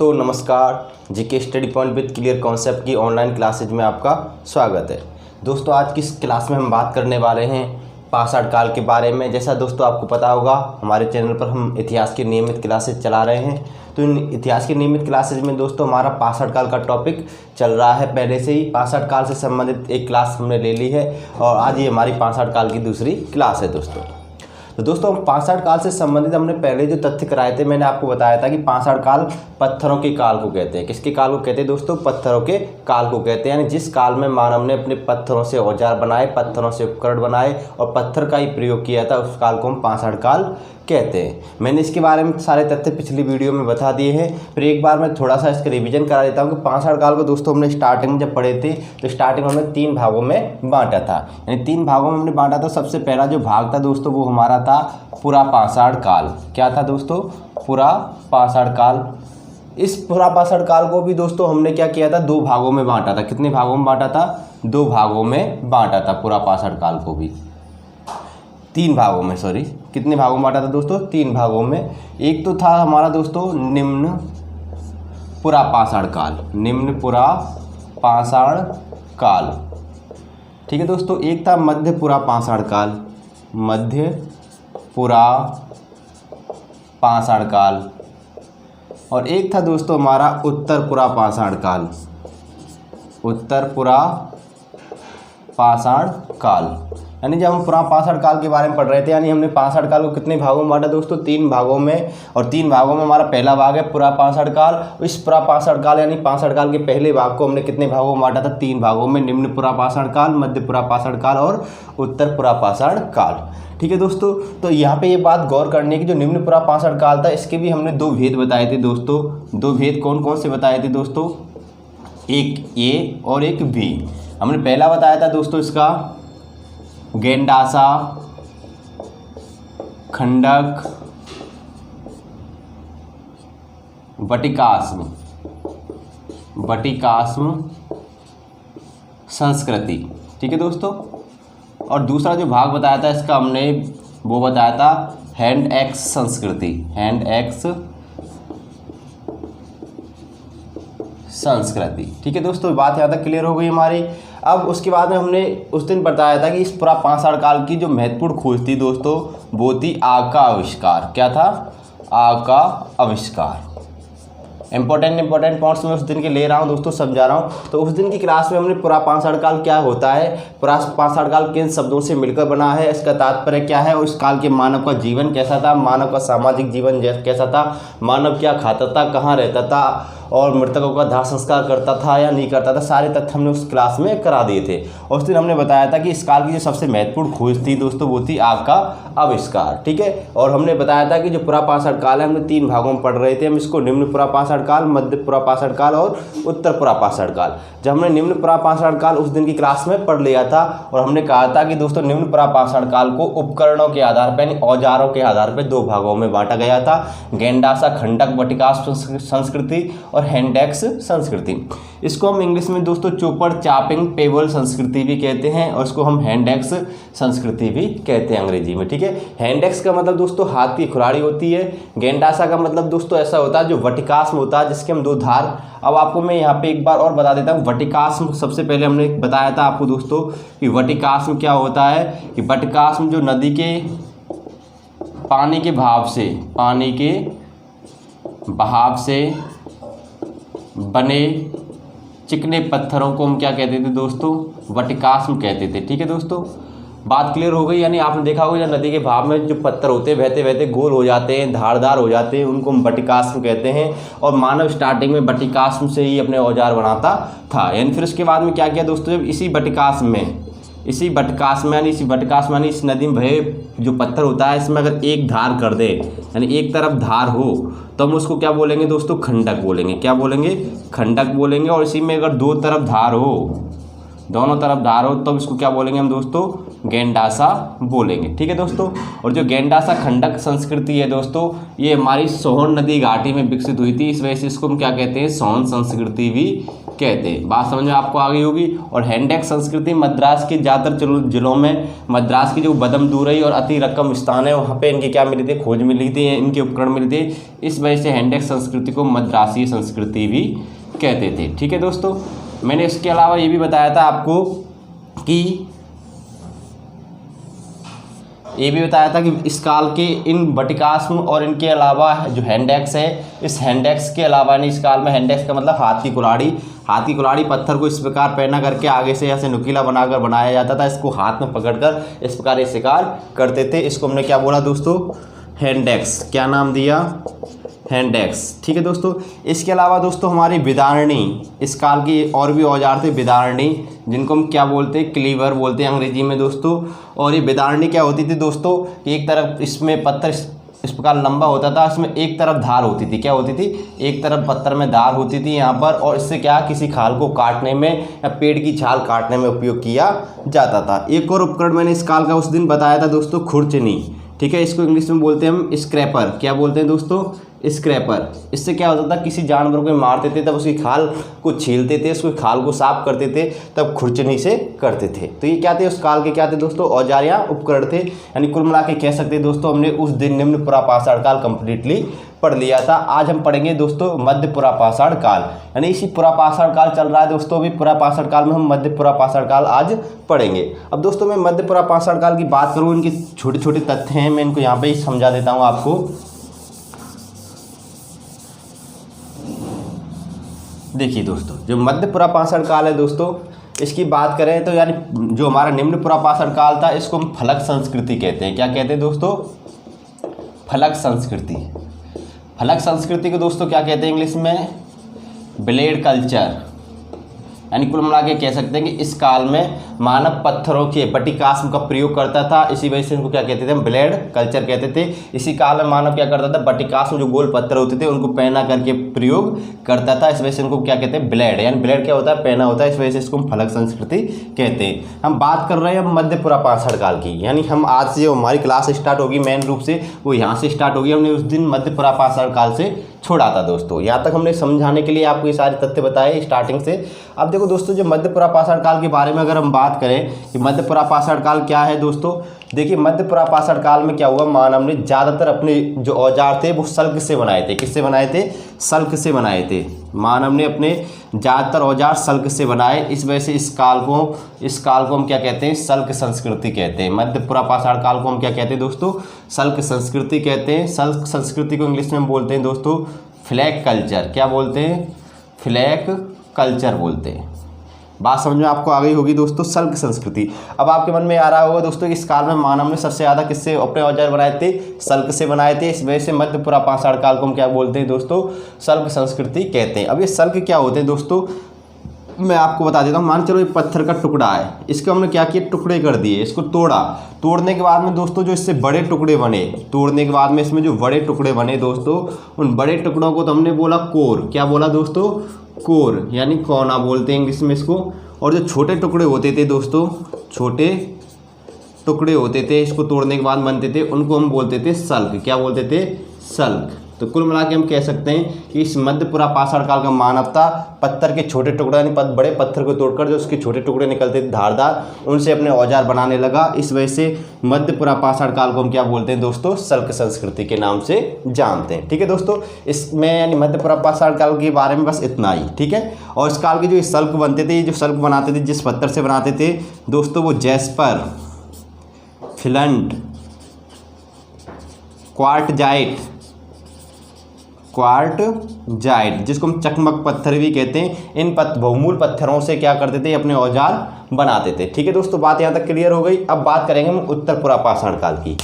तो नमस्कार, GK study point with clear concept की ऑनलाइन क्लासेज में आपका स्वागत है। दोस्तों, आज की इस क्लास में हम बात करने वाले हैं पाषाण काल के बारे में। जैसा दोस्तों आपको पता होगा, हमारे चैनल पर हम इतिहास की नियमित क्लासेज चला रहे हैं। तो इन इतिहास की नियमित क्लासेज में दोस्तों हमारा पाषाण काल का टॉपिक चल रहा है। पहले से ही पाषाण काल से संबंधित एक क्लास हमने ले ली है और आज ये हमारी पाषाण काल की दूसरी क्लास है दोस्तों। तो दोस्तों, पाषाण काल से संबंधित हमने पहले जो तथ्य कराए थे, मैंने आपको बताया था कि पाषाण काल पत्थरों के काल को कहते हैं। किसके काल को कहते हैं दोस्तों? पत्थरों के काल को कहते हैं। यानी जिस काल में मानव ने अपने पत्थरों से औजार बनाए, पत्थरों से उपकरण बनाए और पत्थर का ही प्रयोग किया था, उस काल को हम पाषाण काल कहते हैं। मैंने इसके बारे में सारे तथ्य पिछली वीडियो में बता दिए हैं। फिर एक बार मैं थोड़ा सा इसका रिवीजन करा देता हूँ कि पाषाण काल को दोस्तों हमने स्टार्टिंग में जब पढ़े थे तो स्टार्टिंग में हमने 3 भागों में बांटा था। यानी 3 भागों में हमने बांटा था। सबसे पहला जो भाग था दोस्तों वो हमारा था पुरा पाषाण काल। क्या था दोस्तों? पुरा पाषाण काल। इस पुरा पाषाण काल को भी दोस्तों हमने क्या किया था? 2 भागों में बांटा था। कितने भागों में बांटा था? 2 भागों में बांटा था पुरा पाषाण काल को भी। 3 भागों में, सॉरी, कितने भागों में बांटा था दोस्तों? 3 भागों में। एक तो था हमारा दोस्तों निम्न पुरा पाषाण काल, निम्न पुरा पाषाण काल, ठीक है दोस्तों। एक था मध्य पुरा पाषाण काल, मध्य पुरा पाषाण काल। और एक था दोस्तों हमारा उत्तर पुरा पाषाण काल, उत्तर पुरा पाषाण काल। यानी जब हम पुरा पाषाण काल के बारे में पढ़ रहे थे, यानी हमने पाषाण काल को कितने भागों में बांटा दोस्तों? 3 भागों में। और 3 भागों में हमारा पहला भाग है पुरा पाषाण काल। इस पुरा पाषाण काल यानी पाषाण काल के पहले भाग को हमने कितने भागों में बांटा था? 3 भागों में। निम्न पुरा पाषाण काल, मध्य पुरा पाषाण काल और उत्तर पुरा पाषाण काल, ठीक है दोस्तों। तो यहाँ पे ये बात गौर करने की, जो निम्न पुरा पाषाण काल था इसके भी हमने 2 भेद बताए थे दोस्तों। 2 भेद कौन कौन से बताए थे दोस्तों? एक ए और एक बी। हमने पहला बताया था दोस्तों इसका गेंडासा, खंडक, वटिकाश्म, वटिकाश्म संस्कृति, ठीक है दोस्तों। और दूसरा जो भाग बताया था इसका हमने वो बताया था हैंड एक्स संस्कृति, हैंड एक्स संस्कृति, ठीक है दोस्तों। बात यहाँ तक क्लियर हो गई हमारी। अब उसके बाद में हमने उस दिन बताया था कि इस पुरा पाषाण काल की जो महत्वपूर्ण खोज थी दोस्तों वो थी आग का आविष्कार। क्या था? आग का आविष्कार। इंपॉर्टेंट पॉइंट्स मैं उस दिन के ले रहा हूँ दोस्तों, समझा रहा हूँ। तो उस दिन की क्लास में हमने पुरा पाषाण काल क्या होता है, पुरा पाषाण काल किन शब्दों से मिलकर बना है, इसका तात्पर्य क्या है और इस काल के मानव का जीवन कैसा था, मानव का सामाजिक जीवन कैसा था, मानव क्या खाता था, कहाँ रहता था और मृतकों का दाह संस्कार करता था या नहीं करता था, सारे तथ्य हमने उस क्लास में करा दिए थे। और उस दिन हमने बताया था कि इस काल की जो सबसे महत्वपूर्ण खोज थी दोस्तों वो थी आग का आविष्कार, ठीक है। और हमने बताया था कि जो पुरा पाषाण काल है हमने 3 भागों में पढ़ रहे थे। हम इसको निम्न पुरा पाषाण काल, मध्य पुरा पाषाण काल और उत्तर पुरा पाषाण काल। जब हमने निम्न पुरा पाषाण काल उस दिन की क्लास में पढ़ लिया था और हमने कहा था कि दोस्तों निम्न पुरा पाषाण काल को उपकरणों के आधार पर यानी औजारों के आधार पर 2 भागों में बांटा गया था, गेंडासा, खंडक, वटिकाश्म संस्कृति और हैंडेक्स संस्कृति। इसको हम इंग्लिश में दोस्तों चोपड़, चापिंग, पेबल संस्कृति भी कहते हैं और इसको हम हैंडेक्स संस्कृति भी कहते हैं अंग्रेजी में, ठीक है। हैंडेक्स का मतलब दोस्तों हाथ की खुराड़ी होती है। गेंडासा का मतलब दोस्तों ऐसा होता है जो वटिकाश्म होता है जिसके हम 2 धार। अब आपको मैं यहाँ पे एक बार और बता देता हूँ। वटिकाश्म सबसे पहले हमने बताया था आपको दोस्तों कि वटिकाश्म क्या होता है, कि वटिकाश्म जो नदी के पानी के बहाव से, पानी के बहाव से बने चिकने पत्थरों को हम क्या कहते थे दोस्तों? वटिकाश्म कहते थे, ठीक है दोस्तों। बात क्लियर हो गई। यानी आपने देखा होगा जब नदी के बहाव में जो पत्थर होते हैं बहते बहते गोल हो जाते हैं, धारदार हो जाते हैं, उनको हम वटिकाश्म कहते हैं। और मानव स्टार्टिंग में वटिकाश्म से ही अपने औजार बनाता था। यानी फिर उसके बाद में क्या किया दोस्तों, जब इसी वटिकाश्म यानी इस नदी में भरे जो पत्थर होता है इसमें अगर एक धार कर दे यानी एक तरफ धार हो तो हम उसको क्या बोलेंगे दोस्तों? खंडक बोलेंगे। क्या बोलेंगे? खंडक बोलेंगे। और इसी में अगर 2 तरफ धार हो, दोनों तरफ धार हो, तब इसको क्या बोलेंगे हम दोस्तों? गेंडासा बोलेंगे। ठीक है दोस्तों। और जो गेंडासा खंडक संस्कृति है दोस्तों, ये हमारी सोहन नदी घाटी में विकसित हुई थी, इस वजह से इसको हम क्या कहते हैं, सोहन संस्कृति भी कहते हैं। बात समझ में आपको आ गई होगी। और हैंडेक संस्कृति मद्रास के ज़्यादातर जिलों में, मद्रास की जो बदमदुरई और अति रकम स्थान है वहाँ पे इनकी क्या मिली थी, खोज मिली थी, इनके उपकरण मिले थे, इस वजह से हैंडेक संस्कृति को मद्रासी संस्कृति भी कहते थे। ठीक है दोस्तों। मैंने इसके अलावा ये भी बताया था आपको कि इस काल के इन बटिकास्म और इनके अलावा जो हैंडेक्स है, इस हैंडेक्स के अलावा इस काल में, हैंडेक्स का मतलब हाथ की कुल्हाड़ी पत्थर को इस प्रकार पहना करके आगे से ऐसे नुकीला बनाकर बनाया जाता था, इसको हाथ में पकड़कर इस प्रकार ये शिकार करते थे। इसको हमने क्या बोला दोस्तों, हैंडेक्स। क्या नाम दिया, हैंडेक्स। ठीक है दोस्तों। इसके अलावा दोस्तों हमारी विदारणी, इस काल की और भी औजार थे विदारणी, जिनको हम क्या बोलते हैं, क्लीवर बोलते हैं अंग्रेजी में दोस्तों। और ये विदारणी क्या होती थी दोस्तों, एक तरफ इसमें पत्थर इस प्रकार लंबा होता था, इसमें एक तरफ धार होती थी, क्या होती थी, एक तरफ पत्थर में धार होती थी यहाँ पर, और इससे क्या किसी खाल को काटने में या पेड़ की छाल काटने में उपयोग किया जाता था। एक और उपकरण मैंने इस काल का उस दिन बताया था दोस्तों, खुरचनी। ठीक है, इसको इंग्लिश में बोलते हैं हम स्क्रैपर। क्या बोलते हैं दोस्तों, स्क्रैपर। इससे क्या होता था, किसी जानवर को मारते थे तब उसकी खाल को छीलते थे, उसकी खाल को साफ करते थे, तब खुरचनी से करते थे। तो ये क्या थे, उस काल के क्या थे दोस्तों, औजार या उपकरण थे। यानी कुल मिला के कह सकते हैं दोस्तों हमने उस दिन निम्न पुरापाषाण काल कंप्लीटली पढ़ लिया था। आज हम पढ़ेंगे दोस्तों मध्य पुरापाषाण काल, यानी इसी पुरापाषाण काल चल रहा है दोस्तों अभी, पुरापाषाण काल में हम मध्य पुरापाषाण काल आज पढ़ेंगे। अब दोस्तों मैं मध्य पुरापाषाण काल की बात करूँ, इनके छोटे छोटे तथ्य हैं, मैं इनको यहाँ पे समझा देता हूँ आपको। देखिए दोस्तों, जो मध्य पुरापाषाण काल है दोस्तों, इसकी बात करें तो यानी जो हमारा निम्न पुरापाषाण काल था, इसको हम फलक संस्कृति कहते हैं। क्या कहते हैं दोस्तों, फलक संस्कृति। फलक संस्कृति को दोस्तों क्या कहते हैं इंग्लिश में, ब्लेड कल्चर। यानी कुल मिला के कह सकते हैं कि इस काल में मानव पत्थरों के बटिकास्म का प्रयोग करता था, इसी वजह से इनको क्या कहते थे, हम ब्लेड कल्चर कहते थे। इसी काल में मानव क्या करता था, बटिकास्म जो गोल पत्थर होते थे उनको पहना करके प्रयोग करता था, इस वजह से इनको क्या कहते हैं, ब्लेड। यानी ब्लेड क्या होता है, पहना होता है, इस वजह से इसको हम फलक संस्कृति कहते हैं। हम बात कर रहे हैं अब मध्य पुरापाषाण काल की, यानी हम आज से जो हमारी क्लास स्टार्ट होगी मेन रूप से वो यहाँ से स्टार्ट होगी। हमने उस दिन मध्य पुरापाषाण काल से छोड़ा था दोस्तों। यहाँ तक हमने समझाने के लिए आपको ये सारे तथ्य बताए स्टार्टिंग से। अब देखो दोस्तों, जो मध्य पुरापाषाण काल के बारे में अगर हम बात करें कि मध्य पुरापाषाण काल क्या है दोस्तों, देखिए मध्य पुरापाषाण काल में क्या हुआ, मानव ने ज़्यादातर अपने जो औजार थे वो सल्क से बनाए थे। किससे बनाए थे, सल्क से बनाए थे। मानव ने अपने ज़्यादातर औजार सल्क से बनाए, इस वजह से इस काल को हम क्या कहते हैं, सल्क संस्कृति कहते हैं। मध्य पुरापाषाण काल को हम क्या कहते हैं दोस्तों, सल्क संस्कृति कहते हैं। सल्क संस्कृति को इंग्लिश में हम बोलते हैं दोस्तों फ्लैग कल्चर। क्या बोलते हैं, फ्लैग कल्चर बोलते हैं। बात समझ में आपको आ गई होगी दोस्तों, सल्क संस्कृति। अब आपके मन में आ रहा होगा दोस्तों कि इस काल में मानव ने सबसे ज़्यादा किससे अपने औजार बनाए थे, सल्क से बनाए थे, इस वजह से मध्य पुरापाषाण काल को हम क्या बोलते हैं दोस्तों, सल्क संस्कृति कहते हैं। अब ये सल्क क्या होते हैं दोस्तों, मैं आपको बता देता हूँ। मान चलो ये पत्थर का टुकड़ा है, इसको हमने क्या किया, टुकड़े कर दिए, इसको तोड़ा। तोड़ने के बाद में दोस्तों जो इससे बड़े टुकड़े बने, तोड़ने के बाद में इसमें जो बड़े टुकड़े बने दोस्तों, उन बड़े टुकड़ों को तो हमने बोला कोर। क्या बोला दोस्तों, कोर, यानी कोना बोलते हैं इंग्लिश में इसको। और जो छोटे टुकड़े होते थे दोस्तों, छोटे टुकड़े होते थे, इसको तोड़ने के बाद बनते थे, उनको हम बोलते थे सल्क। क्या बोलते थे, सल्क। तो कुल मिला के हम कह सकते हैं कि इस मध्य पुरापाषाण काल का मानवता पत्थर के छोटे टुकड़े यानी बड़े पत्थर को तोड़कर जो उसके छोटे टुकड़े निकलते थे धारदार, उनसे अपने औजार बनाने लगा। इस वजह से मध्य पुरापाषाण काल को हम क्या बोलते हैं दोस्तों, सल्क संस्कृति के नाम से जानते हैं। ठीक है दोस्तों, इसमें यानी मध्य पुरापाषाण काल के बारे में बस इतना ही। ठीक है। और इस काल के जो सल्क बनते थे, जो सल्क बनाते थे जिस पत्थर से बनाते थे दोस्तों, वो जैस्पर, फ्लिंट, क्वार्टजाइट, जिसको हम चकमक पत्थर भी कहते हैं, इन बहुमूल पत्थरों से क्या करते थे, अपने औजार बनाते थे। ठीक है दोस्तों, बात यहाँ तक क्लियर हो गई। अब बात करेंगे हम उत्तर पुरापाषाण काल की।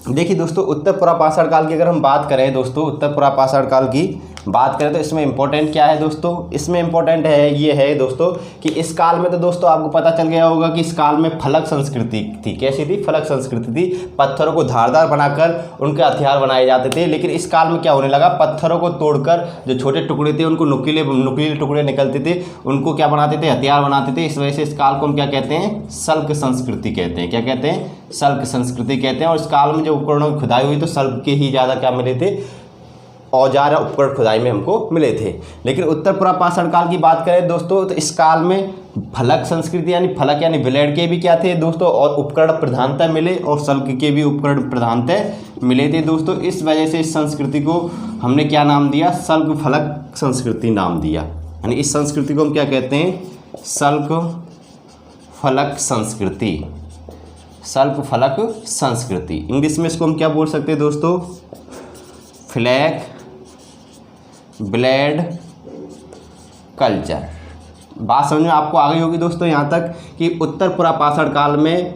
देखिए दोस्तों, उत्तर पुरापाषाण काल की अगर हम बात करें दोस्तों, उत्तर पुरापाषाण काल की बात करें तो इसमें इंपॉर्टेंट क्या है दोस्तों, इसमें इंपॉर्टेंट है ये है दोस्तों कि इस काल में तो दोस्तों आपको पता चल गया होगा कि इस काल में फलक संस्कृति थी। कैसी थी? फलक संस्कृति थी। पत्थरों को धारदार बनाकर उनके हथियार बनाए जाते थे। लेकिन इस काल में क्या होने लगा, पत्थरों को तोड़कर जो छोटे टुकड़े थे उनको नुकीले टुकड़े निकलते थे, उनको क्या बनाते थे, हथियार बनाते थे। इस वजह से इस काल को हम क्या कहते हैं, शल्क संस्कृति कहते हैं। क्या कहते हैं? शल्क संस्कृति कहते हैं। और इस काल में जो उपकरणों की खुदाई हुई तो शल्क के ही ज़्यादा क्या मिले थे, औजार और उपकरण खुदाई में हमको मिले थे। लेकिन उत्तर पुरापाषाण काल की बात करें दोस्तों तो इस काल में फलक संस्कृति यानी फलक यानी ब्लेड के भी क्या थे दोस्तों, और उपकरण प्रधानतः मिले और शल्क के भी उपकरण प्रधानतः मिले थे दोस्तों। इस वजह से इस संस्कृति को हमने क्या नाम दिया, शल्क फलक संस्कृति नाम दिया। यानी इस संस्कृति को हम क्या कहते हैं, शल्क फलक संस्कृति। शल्क फलक संस्कृति, इंग्लिश में इसको हम क्या बोल सकते हैं दोस्तों, फ्लैग ब्लेड कल्चर। बात समझ में आपको आ गई होगी दोस्तों यहाँ तक कि उत्तर पुरापाषाण काल में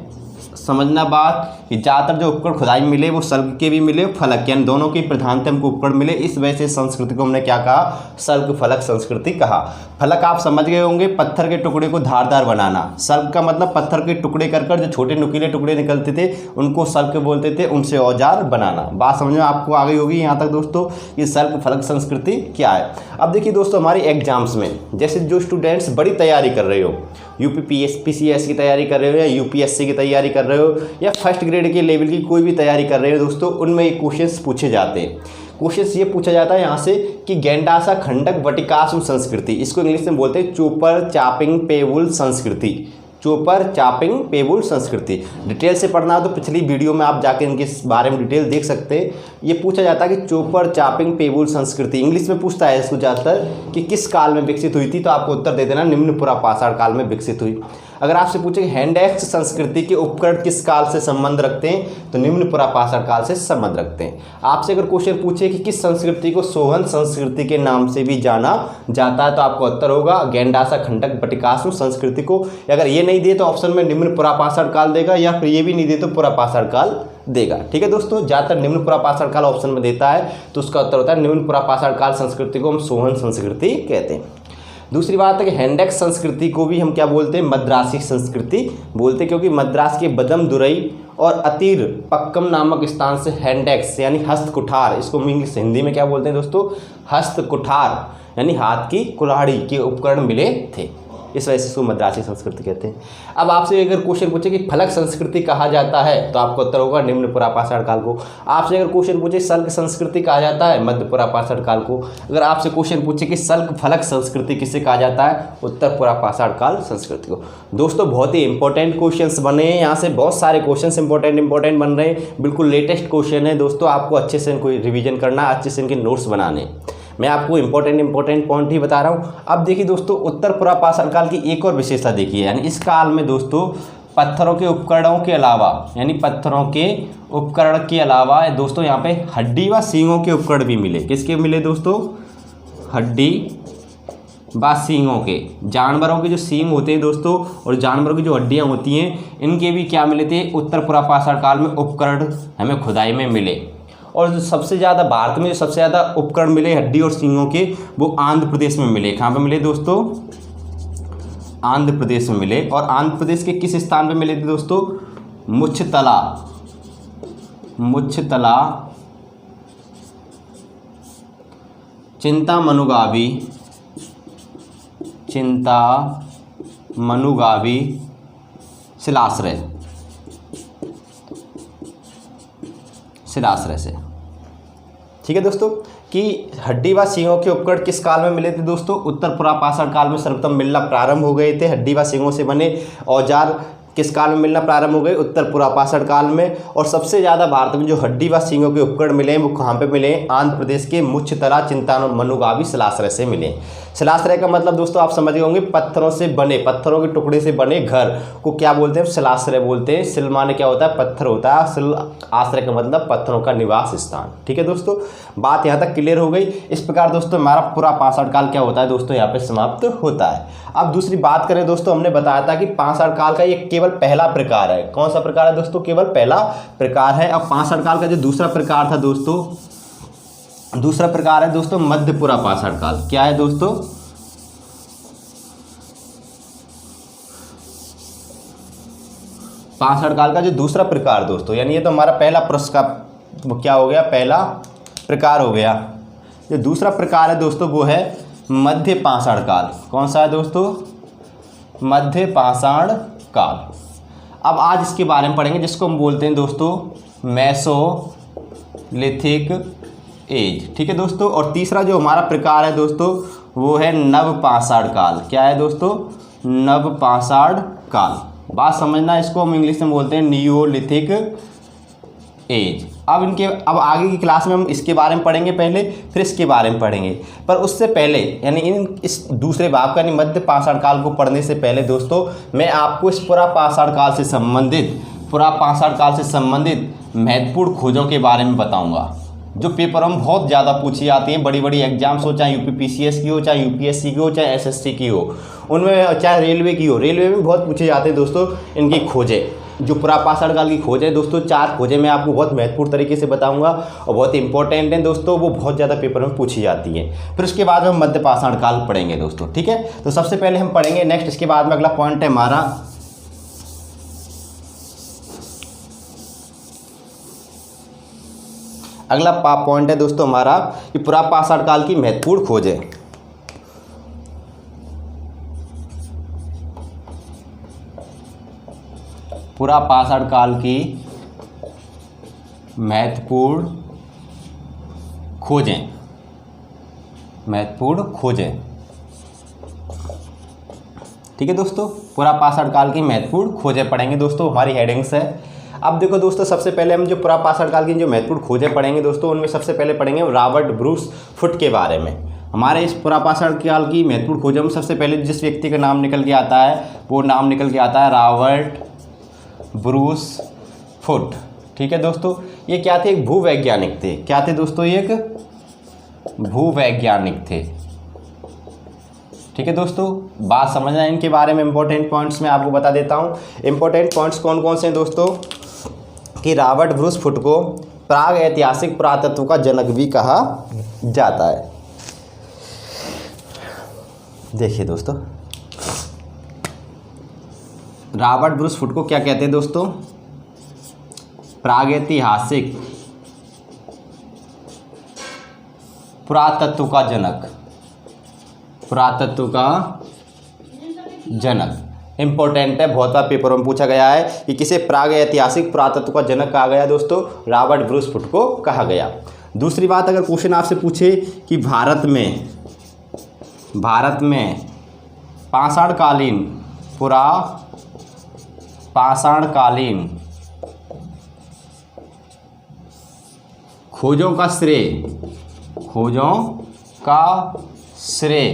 समझना बात कि ज़्यादातर जो उपकरण खुदाई मिले वो शल्क के भी मिले, फलक यानी दोनों की प्रधानता हमको उपकरण मिले। इस वजह से संस्कृति को हमने क्या कहा, शल्क फलक संस्कृति कहा। फलक आप समझ गए होंगे, पत्थर के टुकड़े को धारदार बनाना। शल्क का मतलब पत्थर के टुकड़े कर जो छोटे नुकीले टुकड़े निकलते थे उनको शल्क बोलते थे, उनसे औजार बनाना। बात समझ में आपको आ गई होगी यहाँ तक दोस्तों ये शल्क फलक संस्कृति क्या है। अब देखिए दोस्तों हमारे एग्जाम्स में जैसे जो स्टूडेंट्स बड़ी तैयारी कर रहे हो, UPPCS की तैयारी कर रहे हो या UPSC की तैयारी कर रहे हो या फर्स्ट ग्रेड के लेवल की कोई भी तैयारी कर रहे हो दोस्तों, उनमें ये क्वेश्चंस पूछे जाते हैं। क्वेश्चंस ये पूछा जाता है यहाँ से कि गैंडासा खंडक वटिकाश्म संस्कृति, इसको इंग्लिश में बोलते हैं चोपर चापिंग पेवुल संस्कृति। चोपर चापिंग पेवुल संस्कृति। डिटेल से पढ़ना हो तो पिछली वीडियो में आप जाके इनके बारे में डिटेल देख सकते हैं। ये पूछा जाता है कि चोपर चापिंग पेवुल संस्कृति, इंग्लिश में पूछता है इसको ज़्यादातर कि किस काल में विकसित हुई थी, तो आपको उत्तर दे देना निम्न पुरापाषाण काल में विकसित हुई। अगर आपसे पूछे कि हैंड एक्स संस्कृति के उपकरण किस काल से संबंध रखते हैं, तो निम्न पुरापाषाण काल से संबंध रखते हैं। आपसे अगर क्वेश्चन पूछे कि किस संस्कृति को सोहन संस्कृति के नाम से भी जाना जाता है, तो आपको उत्तर होगा गैंडासा खंडक वटिकाश्म संस्कृति को। अगर ये नहीं दिए तो ऑप्शन में निम्न पुरापाषाण काल देगा, या फिर ये भी नहीं दिए तो पुरापाषाण काल देगा। ठीक है दोस्तों, ज़्यादातर निम्न पुरापाषाण काल ऑप्शन में देता है, तो उसका उत्तर होता है निम्न पुरापाषाण काल संस्कृति को हम सोहन संस्कृति कहते हैं। दूसरी बात है कि हैंडेक्स संस्कृति को भी हम क्या बोलते हैं, मद्रासी संस्कृति बोलते हैं, क्योंकि मद्रास के बदम दुरई और अतीर पक्कम नामक स्थान से हैंडेक्स यानी हस्त कुठार, इसको हम इंग्लिश हिंदी में क्या बोलते हैं दोस्तों, हस्त कुठार यानी हाथ की कुल्हाड़ी के उपकरण मिले थे। इस वजह से इसको मद्रासी संस्कृति कहते हैं। अब आपसे अगर क्वेश्चन पूछे कि फलक संस्कृति कहा जाता है, तो आपका उत्तर होगा निम्न पुरापाषाण काल को। आपसे अगर क्वेश्चन पूछे शल्क संस्कृति कहा जाता है, मध्य पुरापाषाण काल को। अगर आपसे क्वेश्चन पूछे कि शल्क फलक संस्कृति किसे कहा जाता है, उत्तर पुरापाषाण काल संस्कृति को। दोस्तों बहुत ही इंपॉर्टेंट क्वेश्चंस बने हैं, यहाँ से बहुत सारे क्वेश्चंस इंपॉर्टेंट बन रहे हैं। बिल्कुल लेटेस्ट क्वेश्चन है दोस्तों, आपको अच्छे से इनको रिविजन करना, अच्छे से इनके नोट्स बनाने। मैं आपको इंपॉर्टेंट पॉइंट ही बता रहा हूँ। अब देखिए दोस्तों उत्तर पुरापाषाण काल की एक और विशेषता देखिए, यानी इस काल में दोस्तों पत्थरों के उपकरणों के अलावा, यानी पत्थरों के उपकरण के अलावा दोस्तों यहाँ पे हड्डी व सींगों के उपकरण भी मिले। किसके मिले दोस्तों, हड्डी व सींगों के। जानवरों के जो सींग होते हैं दोस्तों और जानवरों की जो हड्डियाँ होती हैं, इनके भी क्या मिले थे, उत्तर पुरापाषाण काल में उपकरण हमें खुदाई में मिले। और जो सबसे ज़्यादा भारत में जो सबसे ज़्यादा उपकरण मिले हड्डी और सींगों के, वो आंध्र प्रदेश में मिले। कहाँ पे मिले दोस्तों, आंध्र प्रदेश में मिले। और आंध्र प्रदेश के किस स्थान पे मिले थे दोस्तों, मुच्छतला चिंतामनुगावी शिलाश्रय से। ठीक है दोस्तों, कि हड्डी व सींगों के उपकरण किस काल में मिले थे दोस्तों, उत्तर पुरापाषाण काल में सर्वप्रथम मिलना प्रारंभ हो गए थे। हड्डी व सींगों से बने औजार किस काल में मिलना प्रारंभ हो गए, उत्तर पुरापाषाण काल में। और सबसे ज़्यादा भारत में जो हड्डी व सींगों के उपकरण मिले हैं वो कहाँ पे मिले हैं, आंध्र प्रदेश के मुच्छतला चिंतामनुगावी शिलाश्रय से मिले। शिलाश्रय का मतलब दोस्तों आप समझ गए होंगे, पत्थरों से बने, पत्थरों के टुकड़े से बने घर को क्या बोलते हैं, शिलाश्रय बोलते हैं। शिल माने क्या होता है, पत्थर होता है। शिल आश्रय का मतलब पत्थरों का निवास स्थान। ठीक है दोस्तों, बात यहाँ तक क्लियर हो गई। इस प्रकार दोस्तों हमारा पुरापाषाण काल क्या होता है दोस्तों, यहाँ पे समाप्त होता है। अब दूसरी बात करें दोस्तों, हमने बताया था कि पाषाण काल का ये केवल पहला प्रकार है। कौन सा प्रकार है दोस्तों, केवल पहला प्रकार है। अब पाषाण काल का जो दूसरा प्रकार था दोस्तों, दूसरा प्रकार है दोस्तों मध्यपुरा पाषाण काल। क्या है दोस्तों? पाषाण काल का जो दूसरा प्रकार दोस्तों, यानी ये तो हमारा पहला पुरस्कार क्या हो गया, पहला प्रकार हो गया। जो दूसरा प्रकार है दोस्तों वो है मध्य पाषाण काल। कौन सा है दोस्तों? मध्य पाषाण काल। अब आज इसके बारे में पढ़ेंगे, जिसको हम बोलते हैं दोस्तों मेसोलिथिक एज। ठीक है दोस्तों। और तीसरा जो हमारा प्रकार है दोस्तों वो है नव पाषाण काल। क्या है दोस्तों? नव पाषाण काल। बात समझना, इसको हम इंग्लिश में बोलते हैं नियोलिथिक एज। अब आगे की क्लास में हम इसके बारे में पढ़ेंगे पहले, फिर इसके बारे में पढ़ेंगे। पर उससे पहले यानी इस दूसरे भाग का यानी मध्य पाषाण काल को पढ़ने से पहले दोस्तों मैं आपको इस पुरा पाषाण काल से संबंधित महत्वपूर्ण खोजों के बारे में बताऊंगा, जो पेपर में बहुत ज़्यादा पूछी जाती हैं। बड़ी बड़ी एग्जाम्स हो, चाहे यूपीपीसीएस की हो, चाहे यूपीएससी की हो, चाहे एसएससी की हो, उनमें चाहे रेलवे की हो, रेलवे में बहुत पूछे जाते हैं दोस्तों इनकी खोजें। जो पुरा पाषाण काल की खोज है दोस्तों, 4 खोजें मैं आपको बहुत महत्वपूर्ण तरीके से बताऊंगा और बहुत इंपॉर्टेंट हैं दोस्तों, वो बहुत ज़्यादा पेपर में पूछी जाती हैं। फिर उसके बाद हम मध्य पाषाण काल पढ़ेंगे दोस्तों। ठीक है, तो सबसे पहले हम पढ़ेंगे नेक्स्ट, इसके बाद में अगला पॉइंट है हमारा पॉइंट है दोस्तों हमारा कि पुरा पाषाण काल की महत्वपूर्ण खोज है। पुरा पाषाण काल की महत्वपूर्ण खोजें। ठीक है दोस्तों, पुरा पाषाण काल की महत्वपूर्ण खोजें पढ़ेंगे दोस्तों, हमारी हेडिंग्स है। अब देखो दोस्तों, सबसे पहले हम जो पुरा पाषाण काल की जो महत्वपूर्ण खोजें पढ़ेंगे दोस्तों, उनमें सबसे पहले पढ़ेंगे रॉबर्ट ब्रूस फुट के बारे में। हमारे इस पुरा पाषाण काल की महत्वपूर्ण खोजों में सबसे पहले जिस व्यक्ति का नाम निकल के आता है वो नाम निकल के आता है रॉबर्ट ब्रूस फुट। ठीक है दोस्तों, ये क्या थे? एक भूवैज्ञानिक थे। क्या थे दोस्तों? ये एक भूवैज्ञानिक थे। ठीक है दोस्तों, बात समझना इनके बारे में। इंपॉर्टेंट पॉइंट्स मैं आपको बता देता हूँ। इंपॉर्टेंट पॉइंट्स कौन कौन से हैं दोस्तों? कि रॉबर्ट ब्रूस फुट को प्राग ऐतिहासिक पुरातत्व का जनक भी कहा जाता है। देखिए दोस्तों, रॉबर्ट ब्रूस फुट को क्या कहते हैं दोस्तों? प्रागैतिहासिक पुरातत्व का जनक। इंपॉर्टेंट है, बहुत बार पेपर में पूछा गया है कि किसे प्रागैतिहासिक पुरातत्व का जनक कहा गया दोस्तों? रॉबर्ट ब्रूस फुट को कहा गया। दूसरी बात, अगर क्वेश्चन आपसे पूछे कि भारत पाषाणकालीन खोजों का श्रेय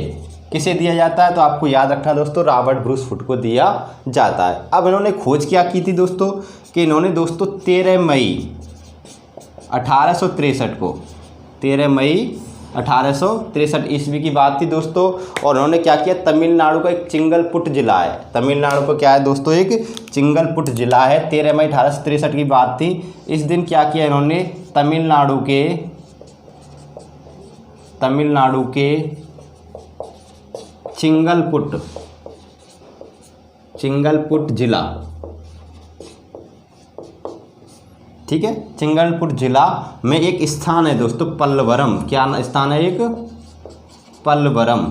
किसे दिया जाता है? तो आपको याद रखना दोस्तों, रॉबर्ट ब्रूस फुट को दिया जाता है। अब इन्होंने खोज क्या की थी दोस्तों? कि इन्होंने दोस्तों 13 मई 1863 ईस्वी की बात थी दोस्तों। और उन्होंने क्या किया? तमिलनाडु का एक चिंगलपुट जिला है, तमिलनाडु का क्या है दोस्तों? एक चिंगलपुट जिला है। 13 मई 1863 की बात थी। इस दिन क्या किया इन्होंने? तमिलनाडु के चिंगलपुट जिला, ठीक है, चिंगलपुट जिला में एक स्थान है दोस्तों पल्लवरम। क्या स्थान है? एक पल्लवरम।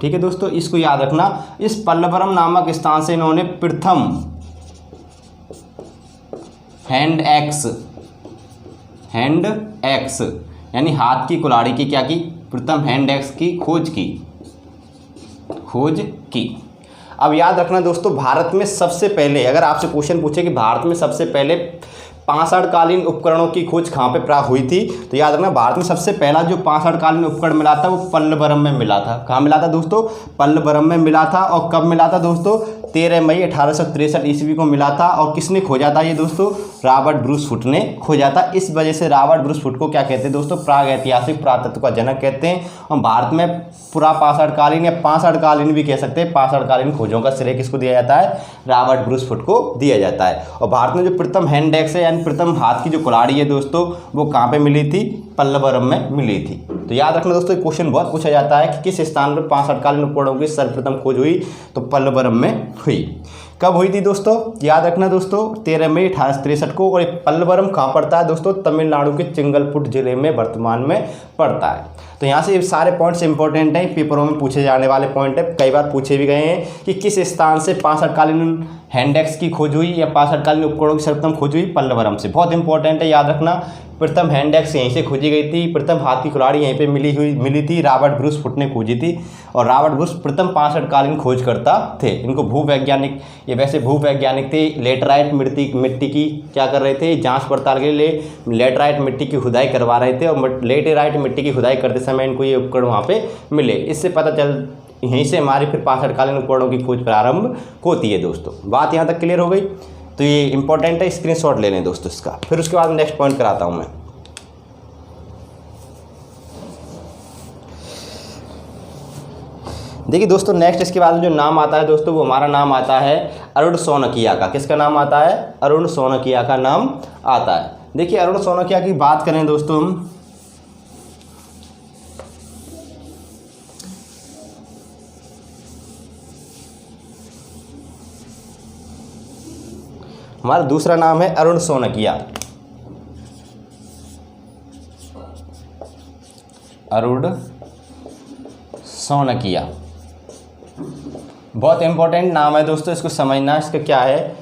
ठीक है दोस्तों, इसको याद रखना। इस पल्लवरम नामक स्थान से इन्होंने प्रथम हैंड एक्स यानी हाथ की कुल्हाड़ी की क्या की? प्रथम हैंड एक्स की खोज की। अब याद रखना दोस्तों, भारत में सबसे पहले अगर आपसे क्वेश्चन पूछे कि भारत में सबसे पहले पाषाणकालीन उपकरणों की खोज कहाँ पे प्राप्त हुई थी, तो याद रखना भारत में सबसे पहला जो पाषाणकालीन उपकरण मिला था वो पल्लवरम में मिला था। कहाँ मिला था दोस्तों? पल्लवरम में मिला था। और कब मिला था दोस्तों? 13 मई 1863 ईस्वी को मिला था। और किसने खोजा था ये दोस्तों? रॉबर्ट ब्रूस फुट ने खोजा था। इस वजह से रॉबर्ट ब्रूस फुट को क्या कहते हैं दोस्तों? प्रागैतिहासिक पुरातत्व का जनक कहते हैं। और भारत में पुरा पाषाणकालीन या पाषाणकालीन भी कह सकते हैं, पाषाणकालीन खोजों का श्रेय किसको दिया जाता है? रॉबर्ट ब्रूस फुट को दिया जाता है। और भारत में जो प्रथम हैंड एक्स है यानी यानी प्रथम हाथ की जो कुल्हाड़ी है दोस्तों वो कहाँ पे मिली थी, पल्लवरम में मिली थी। तो याद रखना दोस्तों, ये क्वेश्चन बहुत पूछा जाता है कि किस स्थान पर 5 अड़कालीन उपकरणों की सर्वप्रथम खोज हुई, तो पल्लवरम में हुई। कब हुई थी दोस्तों, याद रखना दोस्तों 13 मई 1863 को। और पल्लवरम कहाँ पड़ता है दोस्तों, तमिलनाडु के चिंगलपुट जिले में वर्तमान में पड़ता है। तो यहाँ से ये सारे पॉइंट्स इंपॉर्टेंट हैं, पेपरों में पूछे जाने वाले पॉइंट है, कई बार पूछे भी गए हैं कि किस स्थान से 5 अड़कालीन हैंडेक्स की खोज हुई या 5 अड़कालीन उपकरणों की सर्वप्रथम खोज हुई, पल्लवरम से। बहुत इंपॉर्टेंट है, याद रखना। प्रथम हैंडेक्स यहीं से खोजी गई थी, प्रथम हाथ की कुल्हाड़ी यहीं पे मिली थी, रॉबर्ट ब्रूस फुट ने खोजी थी। और रॉबर्ट ब्रूस प्रथम 5 अड़कालीन खोजकर्ता थे। इनको भूवैज्ञानिक, ये वैसे भूवैज्ञानिक थे, लेटराइट मिट्टी की क्या कर रहे थे, जांच पड़ताल के लिए लेटराइट मिट्टी की खुदाई करवा रहे थे। और लेटेराइट मिट्टी की खुदाई करते समय इनको ये उपकरण वहाँ पे मिले। इससे पता चल, यहीं से हमारी फिर 5 अड़कालीन उपकरणों की खोज प्रारंभ होती है दोस्तों। बात यहाँ तक क्लियर हो गई। तो ये इंपॉर्टेंट है, स्क्रीनशॉट ले लें दोस्तों इसका। फिर उसके बाद नेक्स्ट पॉइंट कराता हूँ मैं। देखिए दोस्तों, नेक्स्ट इसके बाद जो नाम आता है दोस्तों, वो हमारा नाम आता है अरुण सोनकिया का। किसका नाम आता है, अरुण सोनकिया का नाम आता है। देखिए अरुण सोनकिया की बात करें दोस्तों हम, हमारा दूसरा नाम है अरुण सोनकिया। अरुण सोनकिया बहुत इंपॉर्टेंट नाम है दोस्तों, इसको समझना इसका क्या है।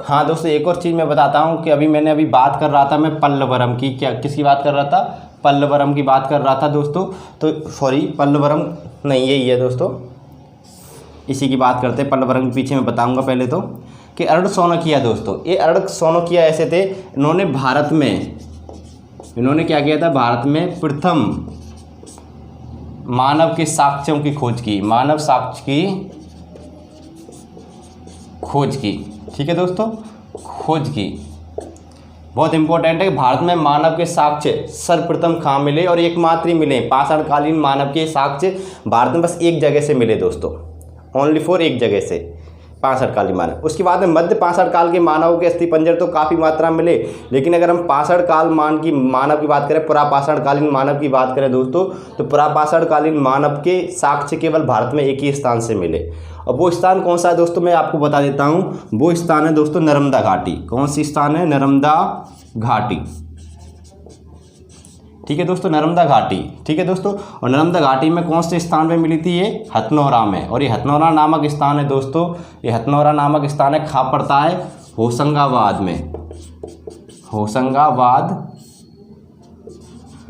हाँ दोस्तों, एक और चीज़ मैं बताता हूँ कि अभी बात कर रहा था मैं पल्लवरम की, क्या किसकी बात कर रहा था, पल्लवरम की बात कर रहा था दोस्तों। तो सॉरी, पल्लवरम नहीं, यही है दोस्तों, इसी की बात करते हैं। पल्लवरम के पीछे मैं बताऊँगा पहले तो कि अरुण सोनकिया दोस्तों, ये अरुण सोनकिया ऐसे थे, इन्होंने क्या किया था, भारत में प्रथम मानव के साक्ष्यों की खोज की, मानव साक्ष्य की खोज की। ठीक है दोस्तों, खोज की बहुत इंपॉर्टेंट है कि भारत में मानव के साक्ष्य सर्वप्रथम कहाँ मिले, और एकमात्र ही मिले। 5 अड़कालीन मानव के साक्ष्य भारत में बस एक जगह से मिले दोस्तों, ओनली फॉर एक जगह से 5 अड़कालीन मानव। उसके बाद में मध्य 5 अड़काल के मानवों के अस्थिपंजर तो काफ़ी मात्रा में मिले, लेकिन अगर हम 5 अड़काल मानव की बात करें, पुरा 5 अड़कालीन मानव की बात करें दोस्तों, तो पुरा 5 अड़कालीन मानव के साक्ष्य केवल भारत में एक ही स्थान से मिले। और वो स्थान कौन सा है दोस्तों, मैं आपको बता देता हूँ। वो स्थान है दोस्तों नर्मदा घाटी। कौन सी स्थान है, नर्मदा घाटी। ठीक है दोस्तों, नर्मदा घाटी। ठीक है दोस्तों, और नर्मदा घाटी में कौन से स्थान पे मिली थी, ये हथनौरा में। और ये हथनौरा नामक स्थान है दोस्तों, ये हथनौरा नामक स्थान है, कहाँ पड़ता है, होशंगाबाद में। होशंगाबाद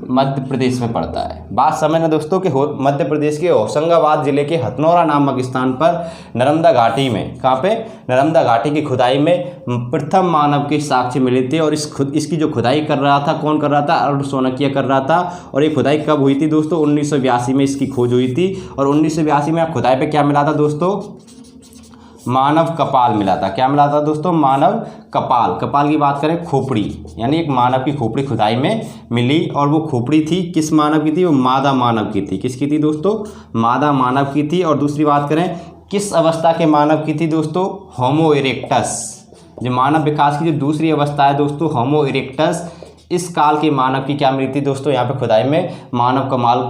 मध्य प्रदेश में पड़ता है। बात समझना दोस्तों कि मध्य प्रदेश के होशंगाबाद जिले के हथनौरा नामक स्थान पर नर्मदा घाटी में, कहाँ पे, नर्मदा घाटी की खुदाई में प्रथम मानव के साक्ष्य मिले थे। और इसकी जो खुदाई कर रहा था, कौन कर रहा था, अरुण सोनकिया कर रहा था। और ये खुदाई कब हुई थी दोस्तों, 1982 में इसकी खोज हुई थी। और 1982 में खुदाई पे क्या मिला था दोस्तों, मानव कपाल मिला था। क्या मिला था दोस्तों, मानव कपाल। कपाल की बात करें, खोपड़ी, यानी एक मानव की खोपड़ी खुदाई में मिली। और वो खोपड़ी थी किस मानव की थी, वो मादा मानव की थी। किसकी थी दोस्तों, मादा मानव की थी। और दूसरी बात करें, किस अवस्था के मानव की थी दोस्तों, होमो इरेक्टस। जो मानव विकास की जो दूसरी अवस्था है दोस्तों, होमो इरेक्टस, इस काल के मानव की क्या मिली थी दोस्तों, यहाँ पे खुदाई में मानव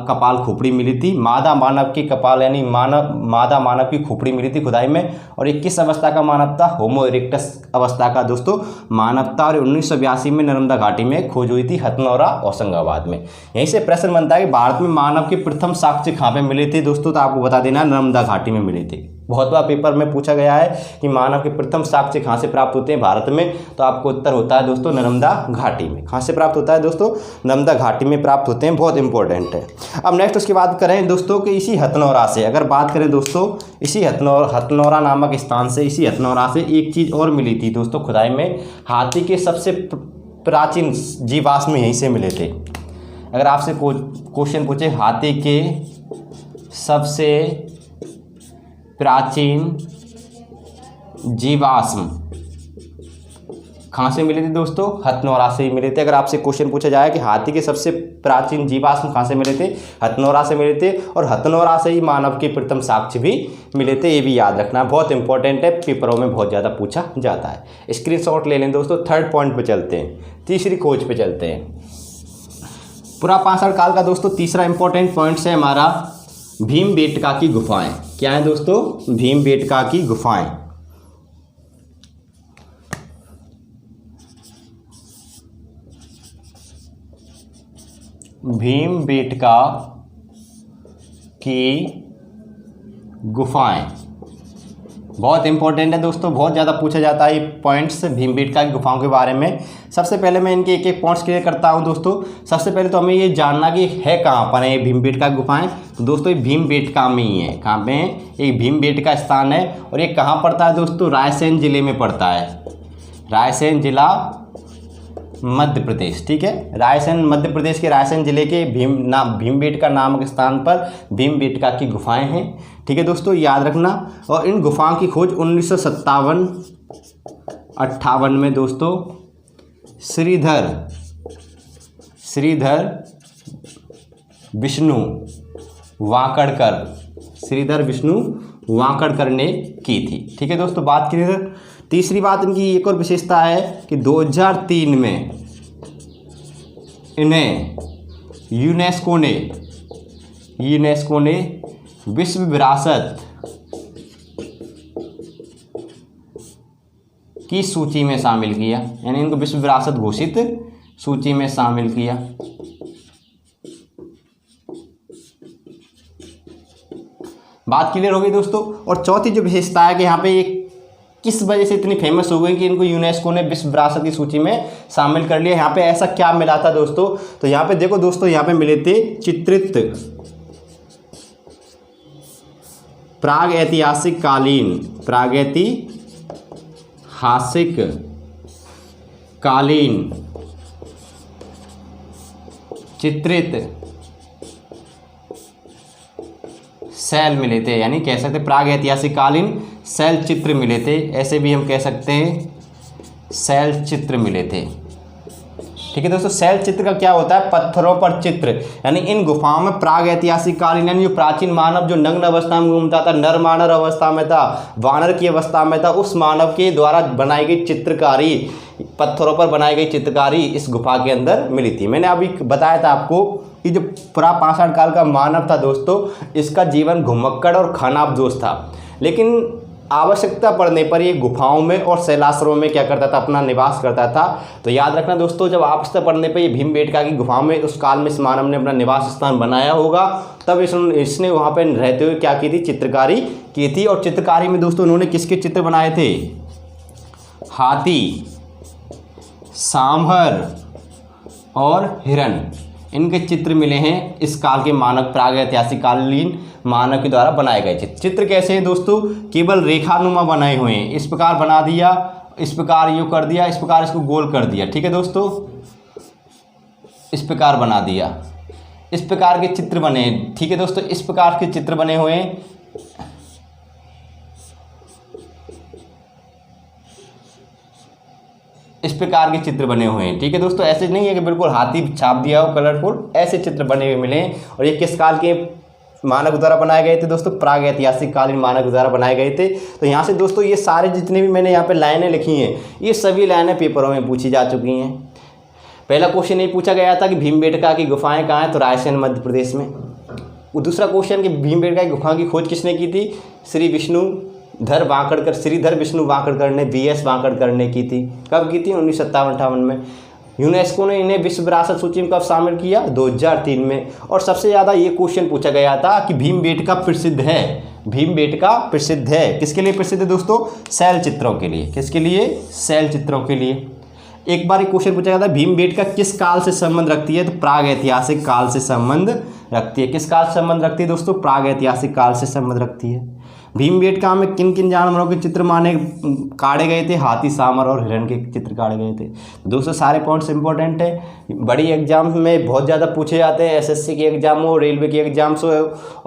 कपाल खोपड़ी मिली थी। मादा मानव की कपाल यानी मादा मानव की खोपड़ी मिली थी खुदाई में। और ये किस अवस्था का मानव था, होमो इरेक्टस अवस्था का दोस्तों मानव था। और 1982 में नर्मदा घाटी में खोज हुई थी, हथनौरा होशंगाबाद में। यहीं से प्रश्न बनता है कि भारत में मानव के प्रथम साक्ष्य कहाँ पे मिले थे दोस्तों, तो आपको बता देना नर्मदा घाटी में मिले थे। बहुत बार पेपर में पूछा गया है कि मानव के प्रथम साक्ष्य कहाँ से प्राप्त होते हैं भारत में, तो आपको उत्तर होता है दोस्तों नर्मदा घाटी में। कहाँ से प्राप्त होता है दोस्तों, नर्मदा घाटी में प्राप्त होते हैं। बहुत इंपॉर्टेंट है। अब नेक्स्ट उसकी बात करें दोस्तों कि इसी हथनौरा से, अगर बात करें दोस्तों इसी हथनौरा नामक स्थान से, इसी हथनौरा से एक चीज़ और मिली थी दोस्तों खुदाई में, हाथी के सबसे प्राचीन जीवाश्म यहीं से मिले थे। अगर आपसे क्वेश्चन पूछे हाथी के सबसे प्राचीन जीवाश्म कहाँ से मिले थे दोस्तों? हथनोरा से ही मिले थे। अगर आपसे क्वेश्चन पूछा जाए कि हाथी के सबसे प्राचीन जीवाश्म कहाँ से मिले थे? हथनोरा से मिले थे, और हथनोरा से ही मानव के प्रथम साक्ष्य भी मिले थे। ये भी याद रखना, बहुत इंपॉर्टेंट है, पेपरों में बहुत ज़्यादा पूछा जाता है। स्क्रीनशॉट ले लें दोस्तों। थर्ड पॉइंट पे चलते हैं, तीसरी खोज पे चलते हैं। पुरापाषाण काल का दोस्तों तीसरा इंपॉर्टेंट पॉइंट है हमारा भीमबेटका की गुफाएं। क्या है दोस्तों? भीमबेटका की गुफाएं। भीमबेटका की गुफाएं बहुत इंपॉर्टेंट है दोस्तों, बहुत ज़्यादा पूछा जाता है ये पॉइंट्स भीमबेटका की गुफाओं के बारे में। सबसे पहले मैं इनके एक एक पॉइंट्स क्लियर करता हूं दोस्तों। सबसे पहले तो हमें ये जानना कि है कहाँ पर है ये भीमबेटका गुफाएं। तो दोस्तों ये भीमबेटका में ही है। कहाँ पे है? एक भीमबेटका स्थान है, और ये कहाँ पड़ता है दोस्तों? रायसेन जिले में पड़ता है। रायसेन जिला, मध्य प्रदेश। ठीक है, रायसेन मध्य प्रदेश के रायसेन जिले के भीमबेटका नामक स्थान पर भीमबेटका की गुफाएं हैं। ठीक है दोस्तों, याद रखना। और इन गुफाओं की खोज 1957-58 में दोस्तों श्रीधर विष्णु वाकड़कर ने की थी। ठीक है दोस्तों, बात क्लियर। तीसरी बात इनकी एक और विशेषता है कि 2003 में इन्हें यूनेस्को ने विश्व विरासत की सूची में शामिल किया, यानी इनको विश्व विरासत घोषित सूची में शामिल किया। बात क्लियर हो गई दोस्तों। और चौथी जो विशेषता है कि यहाँ पे एक किस वजह से इतनी फेमस हो गई कि इनको यूनेस्को ने विश्व विरासत की सूची में शामिल कर लिया। यहाँ पे ऐसा क्या मिला था दोस्तों? तो यहाँ पे देखो दोस्तों, यहाँ पे मिले थे चित्रित प्रागैतिहासिक कालीन चित्रित शैल मिले थे, यानी कह सकते प्राग ऐतिहासिक कालीन शैल चित्र मिले थे। ऐसे भी हम कह सकते हैं शैल चित्र मिले थे। ठीक है दोस्तों, शैल चित्र का क्या होता है? पत्थरों पर चित्र। यानी इन गुफाओं में प्राग ऐतिहासिक कालीन, यानी जो प्राचीन मानव जो नग्न अवस्था में घूमता था, नर मानव अवस्था में था, वानर की अवस्था में था, उस मानव के द्वारा बनाई गई चित्रकारी, पत्थरों पर बनाई गई चित्रकारी इस गुफा के अंदर मिली थी। मैंने अभी बताया था आपको कि जो पुरापाषाण काल का मानव था दोस्तों, इसका जीवन घुमक्कड़ और खानाबदोश था, लेकिन आवश्यकता पड़ने पर ये गुफाओं में और शैलाश्रमों में क्या करता था? अपना निवास करता था। तो याद रखना दोस्तों, जब आवश्यकता पड़ने पर ये भीमबेटका की गुफाओं में उस काल में इस मानव ने अपना निवास स्थान बनाया होगा, तब इसने वहाँ पर रहते हुए क्या की थी? चित्रकारी की थी। और चित्रकारी में दोस्तों उन्होंने किसके चित्र बनाए थे? हाथी, सांभर और हिरण, इनके चित्र मिले हैं इस काल के मानव, प्रागैतिहासिक कालीन मानव के द्वारा बनाए गए चित्र। चित्र कैसे हैं दोस्तों? केवल रेखानुमा बनाए हुए हैं। इस प्रकार बना दिया, इस प्रकार यूँ कर दिया, इस प्रकार इसको गोल कर दिया। ठीक है दोस्तों, इस प्रकार बना दिया, इस प्रकार के चित्र बने हैं। ठीक है दोस्तों, इस प्रकार के चित्र बने हुए हैं। इस प्रकार के चित्र बने हुए हैं। ठीक है दोस्तों, ऐसे नहीं है कि बिल्कुल हाथी छाप दिया हो कलरफुल, ऐसे चित्र बने हुए मिले हैं। और ये किस काल के मानव द्वारा बनाए गए थे दोस्तों? प्राग ऐतिहासिक कालीन मानव द्वारा बनाए गए थे। तो यहाँ से दोस्तों ये सारे जितने भी मैंने यहाँ पे लाइनें लिखी हैं, ये सभी लाइनें पेपरों में पूछी जा चुकी हैं। पहला क्वेश्चन ये पूछा गया था कि भीमबेटका की गुफाएं कहाँ हैं? तो रायसेन मध्य प्रदेश में। दूसरा क्वेश्चन कि भीमबेटका की गुफाओं की खोज किसने की थी? श्रीधर विष्णु वाकड़कर ने, BS वाकड़कर ने की थी। कब की थी? 1957-58 में। यूनेस्को ने इन्हें विश्व विरासत सूची में कब शामिल किया? 2003 में। और सबसे ज़्यादा ये क्वेश्चन पूछा गया था कि भीमबेटका प्रसिद्ध है। भीमबेटका प्रसिद्ध है, किसके लिए प्रसिद्ध है दोस्तों? शैल चित्रों के लिए। किसके लिए? शैल चित्रों के लिए। एक बार एक क्वेश्चन पूछा गया था भीमबेटका किस काल से संबंध रखती है? तो प्राग ऐतिहासिक काल से संबंध रखती है। किस काल से संबंध रखती है दोस्तों? प्राग ऐतिहासिक काल से संबंध रखती है। भीमबेटका में किन किन जानवरों के चित्र काढ़े गए थे? हाथी, सांभर और हिरण के चित्र काढ़े गए थे। दोस्तों सारे पॉइंट्स इंपॉर्टेंट है, बड़ी एग्जाम में बहुत ज़्यादा पूछे जाते हैं। एसएससी की एग्जाम हो, रेलवे की एग्जाम्स हो,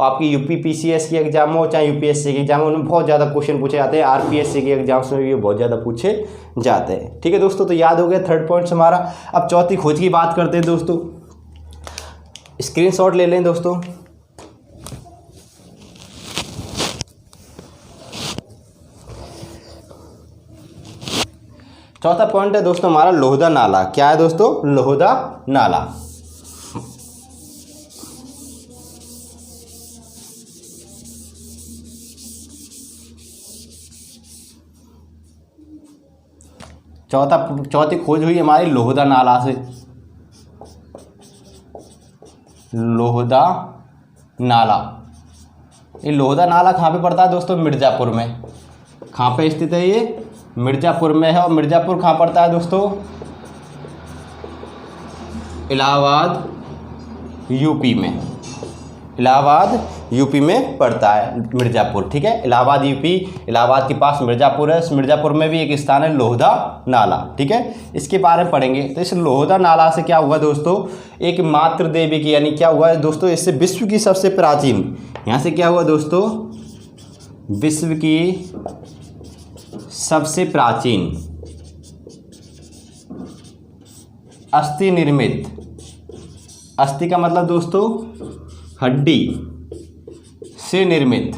आपकी यूपी पीसीएस की एग्जाम हो, चाहे यूपीएससी की एग्जाम हो, उनमें बहुत ज़्यादा क्वेश्चन पूछे जाते हैं। आरपीएससी की एग्जाम्स में भी बहुत ज़्यादा पूछे जाते हैं। ठीक है दोस्तों, तो याद हो गया थर्ड पॉइंट्स हमारा। अब चौथी खोज की बात करते हैं दोस्तों। स्क्रीनशॉट ले लें दोस्तों। चौथा पॉइंट है दोस्तों हमारा लोहदा नाला। क्या है दोस्तों? लोहदा नाला। चौथी खोज हुई हमारी लोहदा नाला से। लोहदा नाला, ये लोहदा नाला कहाँ पे पड़ता है दोस्तों? मिर्ज़ापुर में। कहाँ पे स्थित है ये? मिर्ज़ापुर में है। और मिर्ज़ापुर कहाँ पड़ता है दोस्तों? इलाहाबाद यूपी में। इलाहाबाद यूपी में पड़ता है मिर्ज़ापुर। ठीक है, इलाहाबाद यूपी, इलाहाबाद के पास मिर्ज़ापुर है। इस मिर्ज़ापुर में भी एक स्थान है लोहदा नाला। ठीक है, इसके बारे में पढ़ेंगे। तो इस लोहदा नाला से क्या हुआ दोस्तों? एक मातृ देवी की, यानी क्या हुआ है दोस्तों? इससे विश्व की सबसे प्राचीन, यहाँ से क्या हुआ दोस्तों? विश्व की सबसे प्राचीन अस्थि निर्मित, अस्थि का मतलब दोस्तों हड्डी, से निर्मित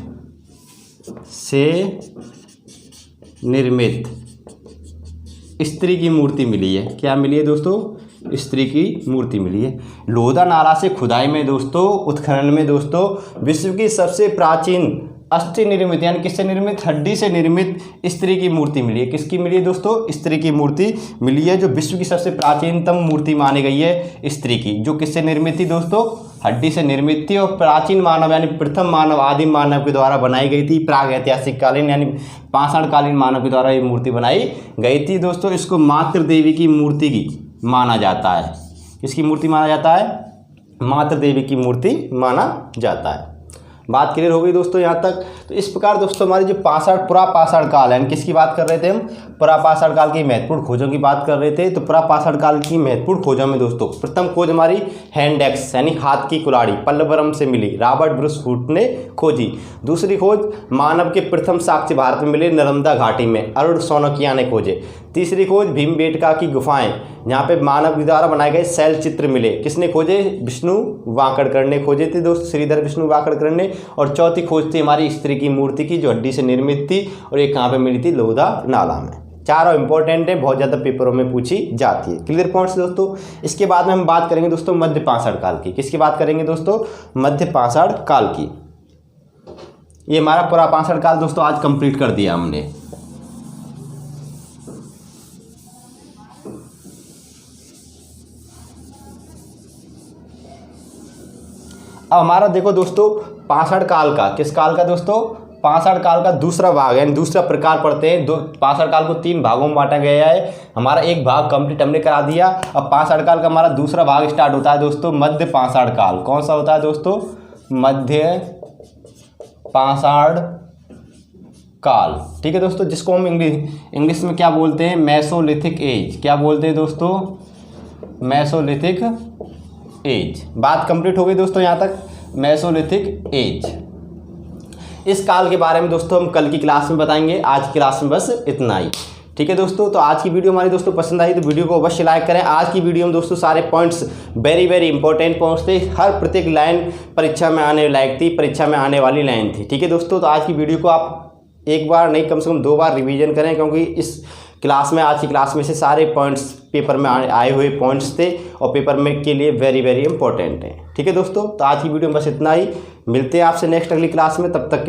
स्त्री की मूर्ति मिली है। क्या मिली है दोस्तों? स्त्री की मूर्ति मिली है। लोहदा नाला से खुदाई में दोस्तों, उत्खनन में दोस्तों, विश्व की सबसे प्राचीन अस्थि निर्मित, यानी किससे निर्मित? हड्डी से निर्मित स्त्री की मूर्ति मिली है। किसकी मिली है दोस्तों? स्त्री की मूर्ति मिली है, जो विश्व की सबसे प्राचीनतम मूर्ति मानी गई है स्त्री की। जो किससे निर्मित थी दोस्तों? हड्डी से निर्मित थी। और प्राचीन मानव यानी प्रथम मानव, आदिम मानव के द्वारा बनाई गई थी। प्राग ऐतिहासिक कालीन यानी पाषाणकालीन मानव के द्वारा ये मूर्ति बनाई गई थी दोस्तों। इसको मातृ देवी की मूर्ति की माना जाता है। किसकी मूर्ति माना जाता है? मातृ देवी की मूर्ति माना जाता है। बात क्लियर हो गई दोस्तों यहाँ तक। तो इस प्रकार दोस्तों हमारी जो पुरापाषाण काल है, किसकी बात कर रहे थे हम? पुरापाषाण काल की महत्वपूर्ण खोजों की बात कर रहे थे। तो पुरापाषाण काल की महत्वपूर्ण खोजों में दोस्तों प्रथम खोज हमारी हैंड एक्स यानी हाथ की कुल्हाड़ी पल्लवरम से मिली, रॉबर्ट ब्रूस हुट ने खोजी। दूसरी खोज मानव के प्रथम साक्ष्य भारत में मिले, नर्मदा घाटी में, अरुण सोनकिया ने खोजे। तीसरी खोज भीमबेटका की गुफाएं, यहाँ पे मानव के द्वारा बनाए गए शैल चित्र मिले। किसने खोजे? विष्णु वाकड़कर ने खोजे थे दोस्त, श्रीधर विष्णु वाकड़कर ने। और चौथी खोज थी हमारी स्त्री की मूर्ति की, जो हड्डी से निर्मित थी, और ये कहाँ पे मिली थी? लोहदा नाला में। चारों इंपॉर्टेंट है, बहुत ज़्यादा पेपरों में पूछी जाती है। क्लियर पॉइंट्स दोस्तों। इसके बाद में हम बात करेंगे दोस्तों मध्य पाषाण काल की। किसकी बात करेंगे दोस्तों? मध्य पाषाण काल की। ये हमारा पुरापाषाण काल दोस्तों आज कंप्लीट कर दिया हमने। अब हमारा देखो दोस्तों पाषाण काल का, किस काल का दोस्तों? पाषाण काल का दूसरा भाग है, दूसरा प्रकार पढ़ते हैं। पाषाण काल को 3 भागों में बांटा गया है। हमारा एक भाग कंप्लीट हमने करा दिया। अब पाषाण काल का हमारा दूसरा भाग स्टार्ट होता है दोस्तों मध्य पाषाण काल। कौन सा होता है दोस्तों? मध्य पाषाण काल। ठीक है दोस्तों, जिसको हम इंग्लिश में क्या बोलते हैं? Mesolithic as. क्या बोलते हैं दोस्तों? Mesolithic as. बात कंप्लीट हो गई दोस्तों यहाँ तक, मेसोलिथिक एज। इस काल के बारे में दोस्तों हम कल की क्लास में बताएंगे। आज की क्लास में बस इतना ही। ठीक है दोस्तों, तो आज की वीडियो हमारी दोस्तों पसंद आई तो वीडियो को अवश्य लाइक करें। आज की वीडियो में दोस्तों सारे points very very important points थे। हर प्रत्येक लाइन परीक्षा में आने लायक थी, परीक्षा में आने वाली लाइन थी। ठीक है दोस्तों, तो आज की वीडियो को आप एक बार नहीं कम से कम 2 बार रिवीजन करें, क्योंकि इस क्लास में, आज की क्लास में से सारे पॉइंट्स पेपर में आए हुए पॉइंट्स थे और पेपर में के लिए वेरी वेरी इंपॉर्टेंट हैं। ठीक है दोस्तों, तो आज की वीडियो में बस इतना ही। मिलते हैं आपसे नेक्स्ट अगली क्लास में, तब तक